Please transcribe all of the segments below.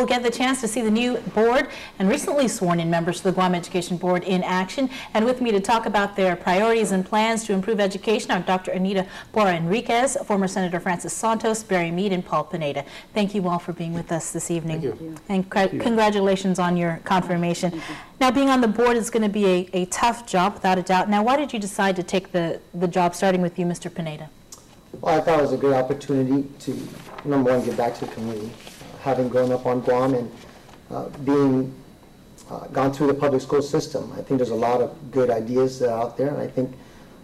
we'll get the chance to see the new board and recently sworn-in members of the Guam Education Board in action. And with me to talk about their priorities and plans to improve education are Dr. Anita Borja Enriquez, former Senator Francis Santos, Mead and Paul Pineda. Thank you all for being with us this evening. Thank you. And congratulations on your confirmation. Now, being on the board is going to be a tough job, without a doubt. Now, why did you decide to take the job, starting with you, Mr. Pineda? Well, I thought it was a great opportunity to, number one, give back to the community. Having grown up on Guam and being gone through the public school system, I think there's a lot of good ideas that are out there, and I think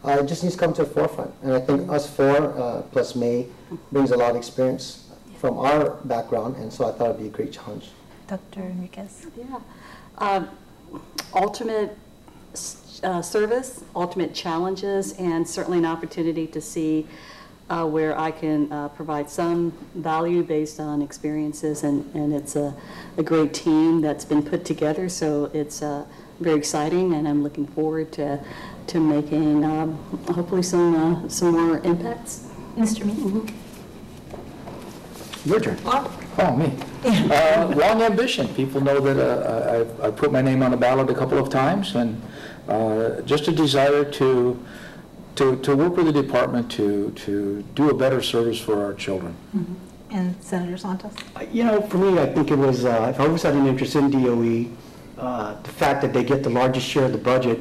it just needs to come to the forefront. And I think us four, plus May, brings a lot of experience from our background, and so I thought it'd be a great challenge. Dr. Enriquez? Yeah. Ultimate service, ultimate challenges, and certainly an opportunity to see where I can provide some value based on experiences, and it's a great team that's been put together, so it's very exciting, and I'm looking forward to making hopefully some more impacts. Mr. Mead? Mm-hmm. Your turn. Oh, me. Long ambition. People know that I put my name on the ballot a couple of times, and just a desire to work with the department to do a better service for our children. Mm-hmm. And Senator Santos? You know, for me, I think it was, I've always had an interest in DOE. The fact that they get the largest share of the budget,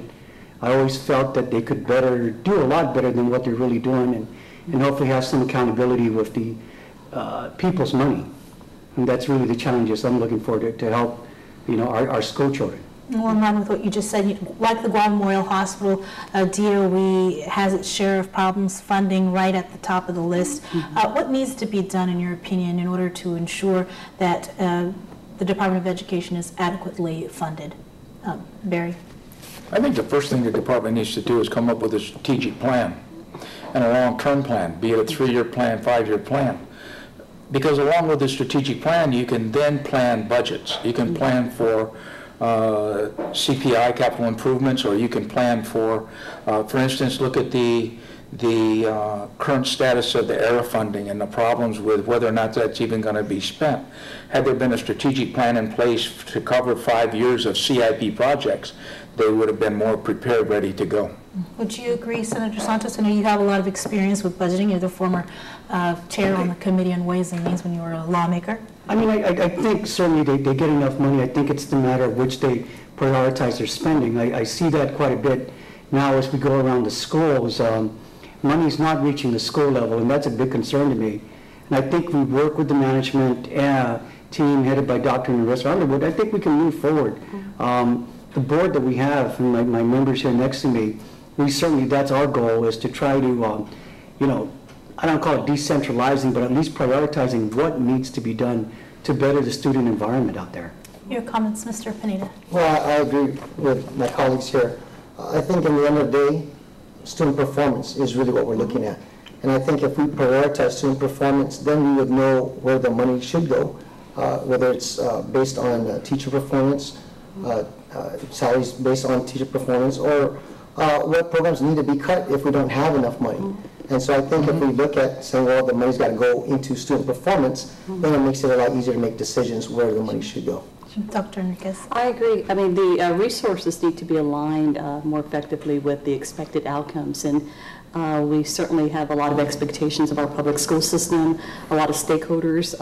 I always felt that they could do a lot better than what they're really doing, and hopefully have some accountability with the people's money. And that's really the challenges I'm looking for to help, you know, our school children. Well, in line with what you just said, like the Guam Memorial Hospital, DOE has its share of problems, funding right at the top of the list. Mm-hmm. What needs to be done, in your opinion, in order to ensure that the Department of Education is adequately funded? Barry? I think the first thing the department needs to do is come up with a strategic plan and a long-term plan, be it a 3-year plan, 5-year plan. Because along with the strategic plan, you can then plan budgets. You can plan for CPI, capital improvements, or you can plan for instance, look at the current status of the ERA funding and the problems with whether or not that's even going to be spent. Had there been a strategic plan in place to cover 5 years of CIP projects, they would have been more prepared, ready to go. Would you agree, Senator Santos? I know you have a lot of experience with budgeting. You're the former chair on the Committee on Ways and Means when you were a lawmaker. I mean, I think certainly they get enough money. I think it's the matter of which they prioritize their spending. I see that quite a bit now as we go around the schools. Money's not reaching the school level, and that's a big concern to me. And I think we work with the management team headed by Dr. Narissa Underwood. I think we can move forward. The board that we have, and my members here next to me, we certainly, that's our goal, is to try to, you know, I don't call it decentralizing, but at least prioritizing what needs to be done to better the student environment out there. Your comments, Mr. Pineda? Well, I agree with my colleagues here. I think in the end of the day, student performance is really what we're looking at. And I think if we prioritize student performance, then we would know where the money should go, whether it's based on teacher performance, salaries based on teacher performance, or what programs need to be cut if we don't have enough money. And so I think if we look at saying, well, the money's got to go into student performance, then it makes it a lot easier to make decisions where the money should go. Dr. Enriquez? I agree. I mean, the resources need to be aligned more effectively with the expected outcomes, and we certainly have a lot of expectations of our public school system, a lot of stakeholders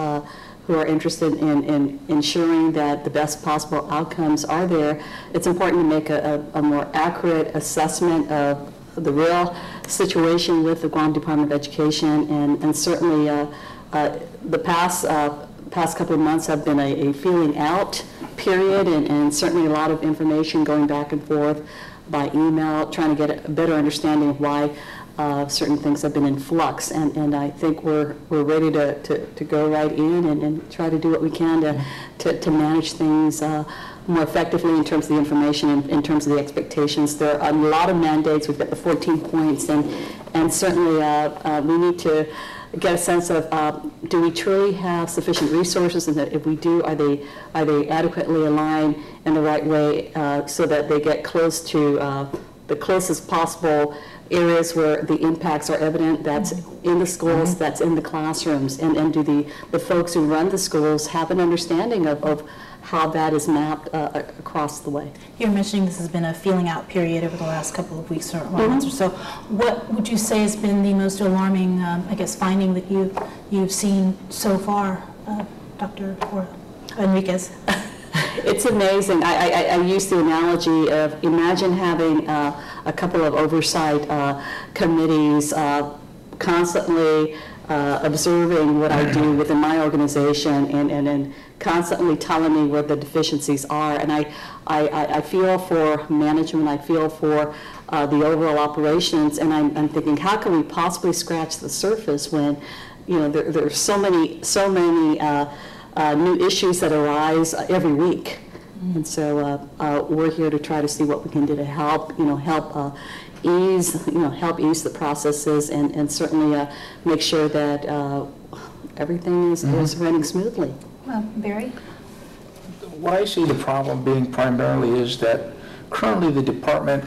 who are interested in ensuring that the best possible outcomes are there. It's important to make a more accurate assessment of the real situation with the Guam Department of Education, and certainly the past couple of months have been a feeling out period, and certainly a lot of information going back and forth by email, trying to get a better understanding of why certain things have been in flux, and I think we're ready to go right in and try to do what we can to manage things more effectively in terms of the information and in terms of the expectations. There are a lot of mandates. We've got the 14 points, and certainly we need to get a sense of do we truly have sufficient resources, and that if we do, are they adequately aligned in the right way so that they get close to the closest possible areas where the impacts are evident, that's in the schools, that's in the classrooms, and do the folks who run the schools have an understanding of how that is mapped across the way. You're mentioning this has been a feeling out period over the last couple of weeks or months or so. What would you say has been the most alarming, I guess, finding that you've seen so far, Dr. Enriquez? It's amazing. I use the analogy of imagine having a couple of oversight committees constantly observing what I do within my organization and constantly telling me where the deficiencies are. And I feel for management, I feel for the overall operations, and I'm thinking, how can we possibly scratch the surface when, you know, there are so many new issues that arise every week. And so we're here to try to see what we can do to help, help ease the processes and certainly make sure that everything is running smoothly. Barry? What I see the problem being primarily is that currently the department,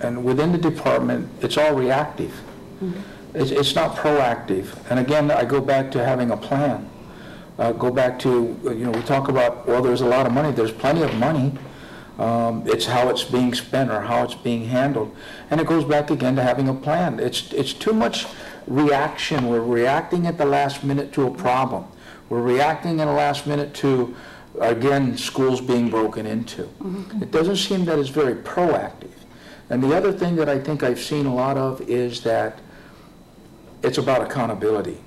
and within the department, it's all reactive. It's not proactive. And again, I go back to having a plan. Go back to, we talk about, well, there's a lot of money. There's plenty of money. It's how it's being spent or how it's being handled. And it goes back again to having a plan. It's too much reaction. We're reacting at the last minute to a problem. We're reacting at the last minute to, again, schools being broken into. It doesn't seem that it's very proactive. And the other thing that I think I've seen a lot of is that it's about accountability.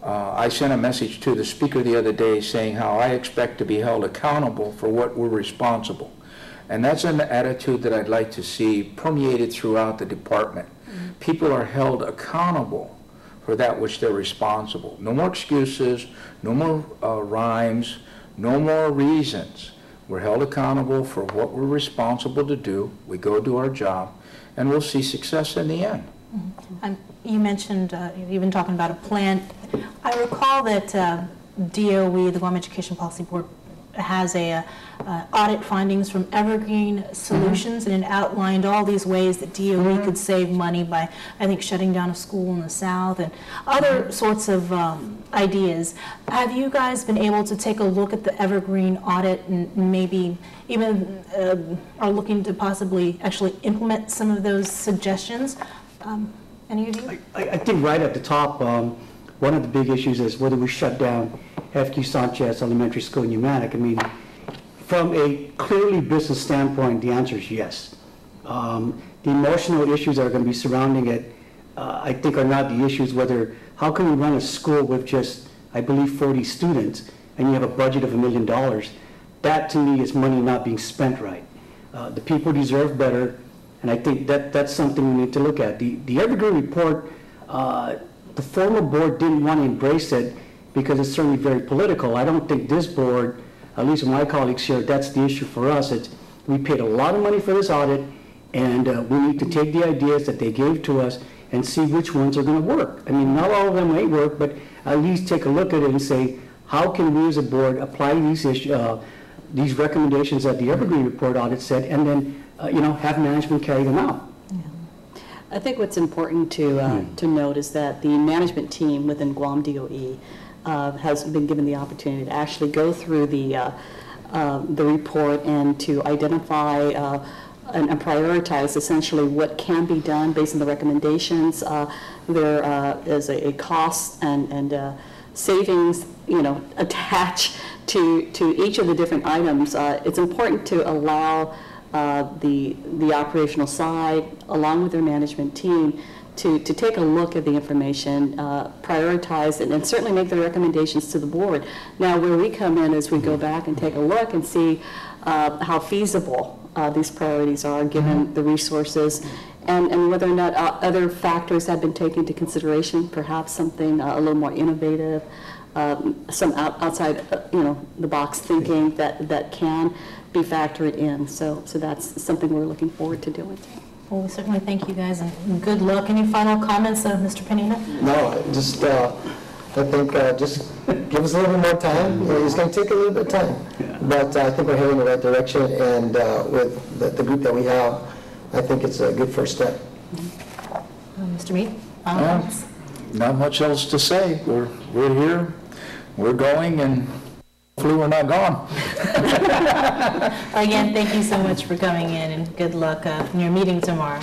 I sent a message to the speaker the other day saying how I expect to be held accountable for what we're responsible. And that's an attitude that I'd like to see permeated throughout the department. People are held accountable for that which they're responsible. No more excuses, no more rhymes, no more reasons. We're held accountable for what we're responsible to do. We go do our job, and we'll see success in the end. You mentioned, you've been talking about a plan. I recall that DOE, the Guam Education Policy Board, has a audit findings from Evergreen Solutions, and it outlined all these ways that DOE could save money by, I think, shutting down a school in the South and other sorts of ideas. Have you guys been able to take a look at the Evergreen audit and maybe even are looking to possibly actually implement some of those suggestions? Any of you? I think right at the top, one of the big issues is whether we shut down FQ Sanchez Elementary School in Humanic. I mean, from a clearly business standpoint, the answer is yes. The emotional issues that are going to be surrounding it, I think, are not the issues whether, how can we run a school with just, I believe, 40 students and you have a budget of $1 million? That, to me, is money not being spent right. The people deserve better, and I think that's something we need to look at. The Evergreen report, the former board didn't want to embrace it because it's certainly very political. I don't think this board, at least my colleagues here, that's the issue for us. We paid a lot of money for this audit, and we need to take the ideas that they gave to us and see which ones are going to work. I mean, not all of them may work, but at least take a look at it and say, how can we as a board apply these recommendations that the Evergreen report audit said, and then have management carry them out. I think what's important to note is that the management team within Guam DOE has been given the opportunity to actually go through the report and to identify and prioritize essentially what can be done based on the recommendations. There is a cost and savings, attached to each of the different items. It's important to allow the operational side, along with their management team, to take a look at the information, prioritize it, and certainly make the recommendations to the board. Now, where we come in is we go back and take a look and see how feasible these priorities are, given the resources, and whether or not other factors have been taken into consideration, perhaps something a little more innovative, some outside the box thinking that can be factored in. So that's something we're looking forward to doing. Well, we certainly thank you guys, and good luck. Any final comments, Mr. Pineda? No, just I think just give us a little bit more time. It's going to take a little bit of time, but I think we're heading in the right direction, and with the group that we have, I think it's a good first step. Mr. Mead? Not much else to say. We're here, we're going, and hopefully we're not gone. Again, thank you so much for coming in, and good luck in your meeting tomorrow.